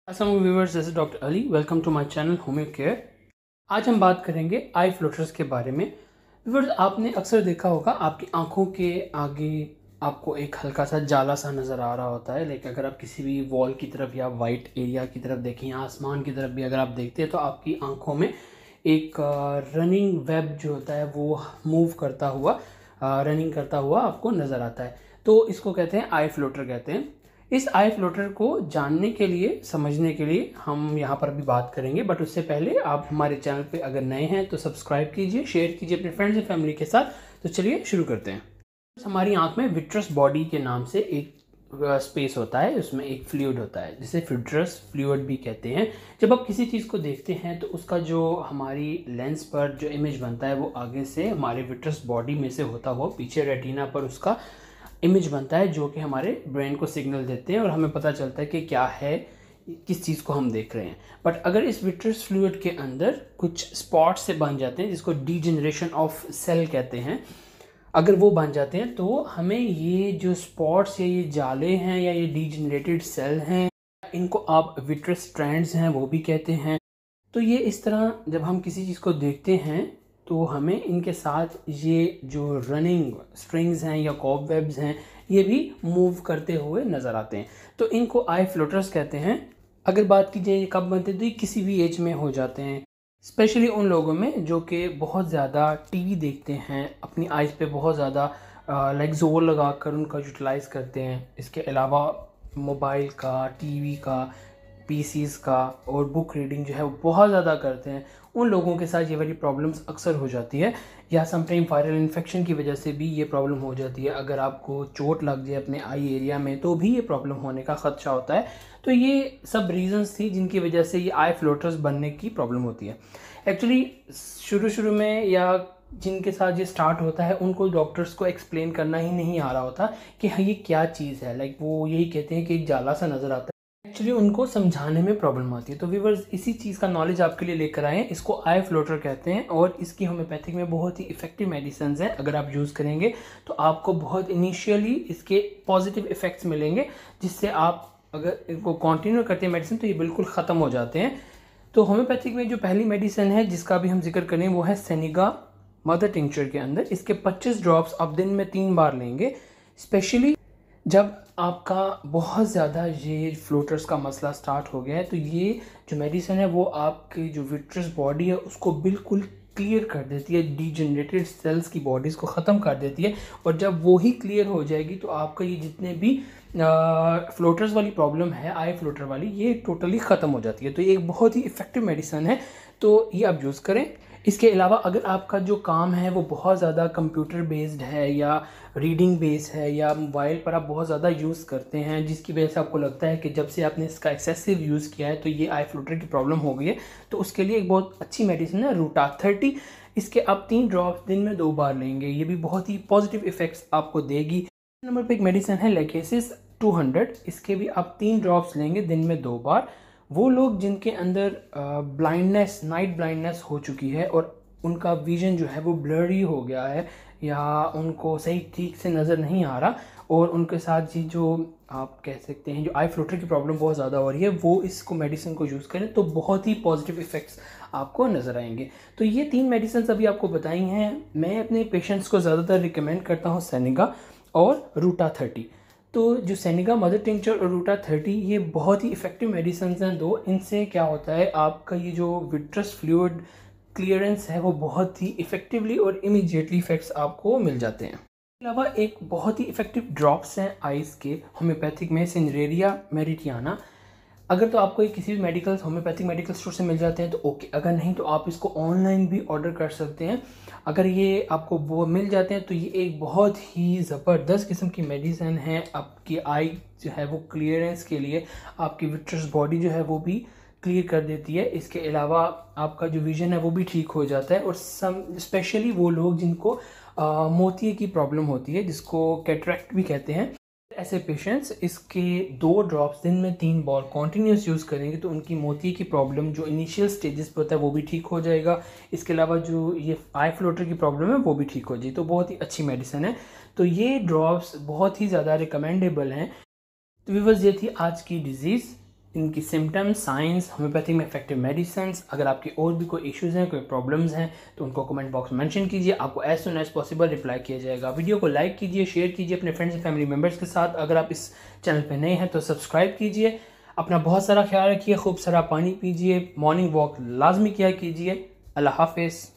अस्सलाम viewers, this is doctor Ali. Welcome to my channel homoeo care. आज हम बात करेंगे आई फ्लोटर्स के बारे में। व्यूअर्स, आपने अक्सर देखा होगा आपकी आंखों के आगे आपको एक हल्का सा जाला सा नज़र आ रहा होता है। लाइक अगर आप किसी भी वॉल की तरफ या वाइट एरिया की तरफ देखें या आसमान की तरफ भी अगर आप देखते हैं तो आपकी आंखों में एक रनिंग वेब जो होता है वो मूव करता हुआ रनिंग करता हुआ आपको नज़र आता है। तो इसको कहते हैं आई फ्लोटर कहते हैं। इस आई फ्लोटर को जानने के लिए, समझने के लिए हम यहाँ पर भी बात करेंगे, बट उससे पहले आप हमारे चैनल पे अगर नए हैं तो सब्सक्राइब कीजिए, शेयर कीजिए अपने फ्रेंड्स एंड फैमिली के साथ। तो चलिए शुरू करते हैं। हमारी आंख में विट्रस बॉडी के नाम से एक स्पेस होता है, उसमें एक फ्लूइड होता है जिसे विट्रस फ्लूइड भी कहते हैं। जब आप किसी चीज़ को देखते हैं तो उसका जो हमारी लेंस पर जो इमेज बनता है वो आगे से हमारे विट्रस बॉडी में से होता हुआ पीछे रेटिना पर उसका इमेज बनता है, जो कि हमारे ब्रेन को सिग्नल देते हैं और हमें पता चलता है कि क्या है, किस चीज़ को हम देख रहे हैं। बट अगर इस विट्रस फ्लूइड के अंदर कुछ स्पॉट्स से बन जाते हैं जिसको डीजेनरेशन ऑफ सेल कहते हैं, अगर वो बन जाते हैं तो हमें ये जो स्पॉट्स या ये जाले हैं या ये डीजेनरेटेड सेल हैं, इनको आप विट्रस स्ट्रैंड्स हैं वो भी कहते हैं। तो ये इस तरह जब हम किसी चीज़ को देखते हैं तो हमें इनके साथ ये जो रनिंग स्ट्रिंग्स हैं या कॉबवेब्स हैं ये भी मूव करते हुए नज़र आते हैं। तो इनको आई फ्लोटर्स कहते हैं। अगर बात की जाए कब बनते हैं तो ये किसी भी एज में हो जाते हैं, स्पेशली उन लोगों में जो कि बहुत ज़्यादा टीवी देखते हैं, अपनी आइज़ पे बहुत ज़्यादा लाइक जोर लगा कर उनका यूटिलाइज़ करते हैं। इसके अलावा मोबाइल का, टीवी का, पीसीज़ का और बुक रीडिंग जो है वो बहुत ज़्यादा करते हैं, उन लोगों के साथ ये वाली प्रॉब्लम्स अक्सर हो जाती है। या समटाइम वायरल इन्फेक्शन की वजह से भी ये प्रॉब्लम हो जाती है। अगर आपको चोट लग जाए अपने आई एरिया में तो भी ये प्रॉब्लम होने का ख़दशा होता है। तो ये सब रीजंस थी जिनकी वजह से ये आई फ्लोटर्स बनने की प्रॉब्लम होती है। एक्चुअली शुरू में या जिनके साथ ये स्टार्ट होता है उनको डॉक्टर्स को एक्सप्लेन करना ही नहीं आ रहा होता कि हाँ ये क्या चीज़ है। लाइक वो यही कहते हैं कि एक जाला सा नज़र आता है, एक्चुअली उनको समझाने में प्रॉब्लम आती है। तो व्यूअर्स, इसी चीज़ का नॉलेज आपके लिए लेकर आए हैं। इसको आई फ्लोटर कहते हैं और इसकी होम्योपैथिक में बहुत ही इफेक्टिव मेडिसिन हैं। अगर आप यूज़ करेंगे तो आपको बहुत इनिशियली इसके पॉजिटिव इफ़ेक्ट्स मिलेंगे, जिससे आप अगर इनको कंटिन्यू करते हैं मेडिसिन तो ये बिल्कुल ख़त्म हो जाते हैं। तो होम्योपैथिक में जो पहली मेडिसिन है जिसका भी हम जिक्र करें वो है सेनिगा मदर टिंचर के अंदर। इसके 25 ड्रॉप्स आप दिन में 3 बार लेंगे। स्पेशली जब आपका बहुत ज़्यादा ये फ्लोटर्स का मसला स्टार्ट हो गया है तो ये जो मेडिसिन है वो आपकी जो विट्रस बॉडी है उसको बिल्कुल क्लियर कर देती है, डीजेनरेटेड सेल्स की बॉडीज़ को ख़त्म कर देती है। और जब वो ही क्लियर हो जाएगी तो आपका ये जितने भी फ्लोटर्स वाली प्रॉब्लम है, आई फ्लोटर वाली, ये टोटली ख़त्म हो जाती है। तो ये एक बहुत ही इफ़ेक्टिव मेडिसिन है, तो ये आप यूज़ करें। इसके अलावा अगर आपका जो काम है वो बहुत ज़्यादा कंप्यूटर बेस्ड है या रीडिंग बेस्ड है या मोबाइल पर आप बहुत ज़्यादा यूज़ करते हैं, जिसकी वजह से आपको लगता है कि जब से आपने इसका एक्सेसिव यूज़ किया है तो ये आई फ्लोटर की प्रॉब्लम हो गई है, तो उसके लिए एक बहुत अच्छी मेडिसिन है रूटा 30। इसके आप 3 ड्रॉप्स दिन में 2 बार लेंगे, ये भी बहुत ही पॉजिटिव इफ़ेक्ट्स आपको देगी। नंबर पर एक मेडिसिन है लेकेसिस 200। इसके भी आप 3 ड्रॉप्स लेंगे दिन में 2 बार। वो लोग जिनके अंदर ब्लाइंडनेस, नाइट ब्लाइंडनेस हो चुकी है और उनका विजन जो है वो ब्लरी हो गया है या उनको सही ठीक से नज़र नहीं आ रहा और उनके साथ ये जो आप कह सकते हैं जो आई फ्लोटर की प्रॉब्लम बहुत ज़्यादा हो रही है, वो इसको मेडिसिन को यूज़ करें तो बहुत ही पॉजिटिव इफ़ेक्ट्स आपको नज़र आएंगे। तो ये 3 मेडिसिन अभी आपको बताई हैं। मैं अपने पेशेंट्स को ज़्यादातर रिकमेंड करता हूँ सेनिगा और रूटा 30। तो जो सेनिगा मदर टिंचर और रूटा 30 ये बहुत ही इफेक्टिव मेडिसिन हैं दो। इनसे क्या होता है, आपका ये जो विट्रस फ्लूइड क्लियरेंस है वो बहुत ही इफेक्टिवली और इमीडिएटली इफेक्ट्स आपको मिल जाते हैं। इसके अलावा एक बहुत ही इफेक्टिव ड्रॉप्स हैं आइज़ के होम्योपैथिक में, सिनरेरिया मेरिटियाना। अगर तो आपको ये किसी भी होम्योपैथिक मेडिकल स्टोर से मिल जाते हैं तो ओके, अगर नहीं तो आप इसको ऑनलाइन भी ऑर्डर कर सकते हैं। अगर ये आपको वो मिल जाते हैं तो ये एक बहुत ही ज़बरदस्त किस्म की मेडिसिन है आपकी आई जो है वो क्लियरेंस के लिए। आपकी विट्रस बॉडी जो है वो भी क्लियर कर देती है। इसके अलावा आपका जो विजन है वो भी ठीक हो जाता है। और स्पेशली वो लोग जिनको मोतिये की प्रॉब्लम होती है, जिसको कैटरेक्ट भी कहते हैं, ऐसे पेशेंट्स इसके 2 ड्रॉप्स दिन में 3 बार कॉन्टीन्यूस यूज़ करेंगे तो उनकी मोतिये की प्रॉब्लम जो इनिशियल स्टेजेस पर होता है वो भी ठीक हो जाएगा। इसके अलावा जो ये आई फ्लोटर की प्रॉब्लम है वो भी ठीक हो जाएगी। तो बहुत ही अच्छी मेडिसिन है। तो ये ड्रॉप्स बहुत ही ज़्यादा रिकमेंडेबल हैं। तो व्यूअर्स, ये थी आज की डिजीज़। इनकी सिम्टम्स, साइंस, होम्योपैथी में इफेक्टिव मेडिसिन। अगर आपकी और भी कोई इश्यूज़ हैं, कोई प्रॉब्लम्स हैं तो उनको कमेंट बॉक्स में मेंशन कीजिए, आपको as soon as possible reply किया जाएगा। वीडियो को लाइक कीजिए, शेयर कीजिए अपने फ्रेंड्स एंड फैमिली मेम्बर्स के साथ। अगर आप इस चैनल पर नए हैं तो सब्सक्राइब कीजिए। अपना बहुत सारा ख्याल रखिए, खूब सारा पानी पीजिए, मॉर्निंग वॉक लाजमी किया कीजिए। अल्लाह हाफिज़।